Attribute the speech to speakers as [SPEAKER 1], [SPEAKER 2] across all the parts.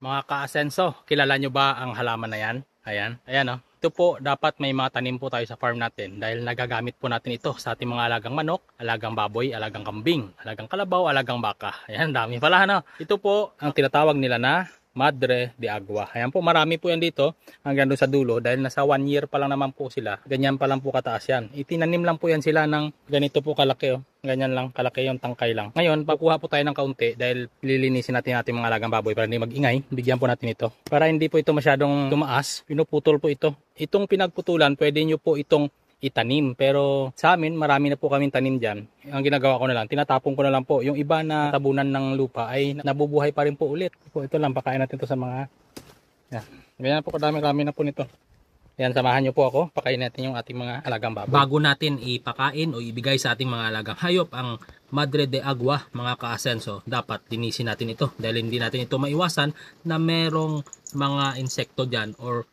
[SPEAKER 1] Mga ka-asenso, kilala nyo ba ang halaman na yan? Ayan, ayan oh. Ito po, dapat may mga tanim po tayo sa farm natin dahil nagagamit po natin ito sa ating mga alagang manok, alagang baboy, alagang kambing, alagang kalabaw, alagang baka. Ayan, dami pala no. Ito po ang tinatawag nila na Madre de Agua. Ayan po, marami po yan dito hanggang doon sa dulo dahil nasa 1 year pa lang naman po sila. Ganyan pa lang po kataas yan. Itinanim lang po yan sila ng ganito po kalaki oh. Ganyan lang, kalaki yung tangkay lang. Ngayon, pakuha po tayo ng kaunti dahil lilinisin natin ating mga alagang baboy para hindi mag-ingay. Bigyan po natin ito. Para hindi po ito masyadong tumaas, pinuputol po ito. Itong pinagputulan, pwede nyo po itong itanim. Pero sa amin, marami na po kaming tanim dyan. Ang ginagawa ko na lang, tinatapon ko na lang po. Yung iba na tabunan ng lupa ay nabubuhay pa rin po ulit. Ito lang, pakain natin to sa mga... Yan. Ganyan po kadami-rami na po nito. Yan, samahan nyo po ako. Pakain natin yung ating mga alagang baboy. Bago natin ipakain o ibigay sa ating mga alagang hayop ang Madre de Agua, mga ka-asenso, dapat linisin natin ito. Dahil hindi natin ito maiwasan na merong mga insekto dyan or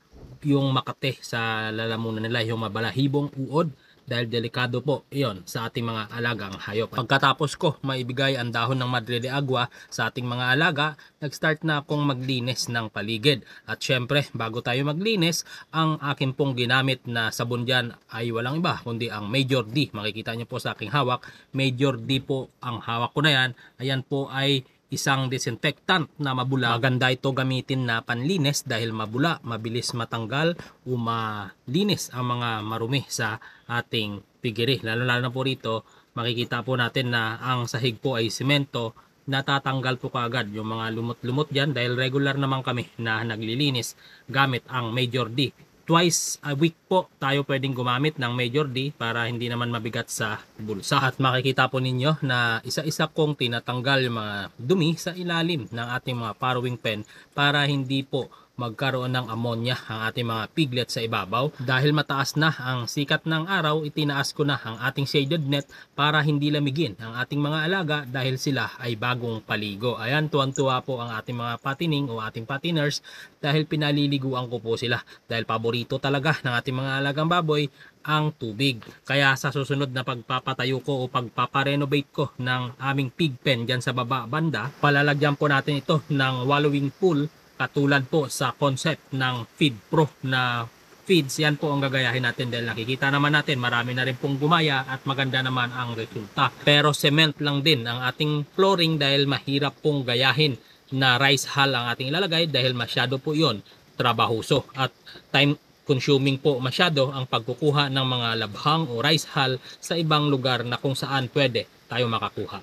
[SPEAKER 1] yung makate sa lalamunan nila, yung mabalahibong uod, dahil delikado po iyon sa ating mga alagang hayop. Pagkatapos ko maibigay ang dahon ng Madre de Agua sa ating mga alaga, nag-start na akong maglinis ng paligid. At syempre, bago tayo maglinis, ang akin pong ginamit na sabon dyan ay walang iba kundi ang Major D. Makikita nyo po sa aking hawak, Major D po ang hawak ko na yan. Ayan po ay isang disinfectant na mabula. Maganda ito gamitin na panlinis dahil mabula, mabilis matanggal o malinis ang mga marumi sa ating pigiri. Lalo na po rito, makikita po natin na ang sahig po ay simento, natatanggal po kaagad yung mga lumot-lumot dyan dahil regular naman kami na naglilinis gamit ang Major D. Twice a week po tayo pwedeng gumamit ng Major D para hindi naman mabigat sa bulsa. At makikita po ninyo na isa-isa kong tinatanggal yung mga dumi sa ilalim ng ating mga farrowing pen para hindi po magkaroon ng ammonia ang ating mga piglet sa ibabaw. Dahil mataas na ang sikat ng araw, itinaas ko na ang ating shaded net para hindi lamigin ang ating mga alaga dahil sila ay bagong paligo. Ayan, tuwan-tuwa po ang ating mga patining o ating patiners dahil pinaliliguan ko po sila. Dahil paborito talaga ng ating mga alagang baboy ang tubig. Kaya sa susunod na pagpapatayo ko o pagpaparenovate ko ng aming pig pen dyan sa baba banda, palalagyan po natin ito ng wallowing pool katulad po sa concept ng Feed Pro na feeds. Yan po ang gagayahin natin dahil nakikita naman natin marami na rin pong gumaya at maganda naman ang resulta. Pero cement lang din ang ating flooring dahil mahirap pong gayahin na rice hull ang ating ilalagay dahil masyado po yon trabahoso at time consuming po masyado ang pagkukuha ng mga labhang o rice hull sa ibang lugar na kung saan pwede tayo makakuha.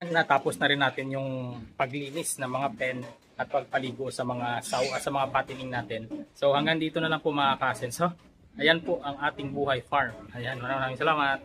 [SPEAKER 1] Natapos na rin natin yung paglinis ng mga pen at pagpaligo sa mga sa mga patining natin. So hanggang dito na lang po mga ka-asenso. Ayan po ang ating buhay farm. Ayan, maraming salamat.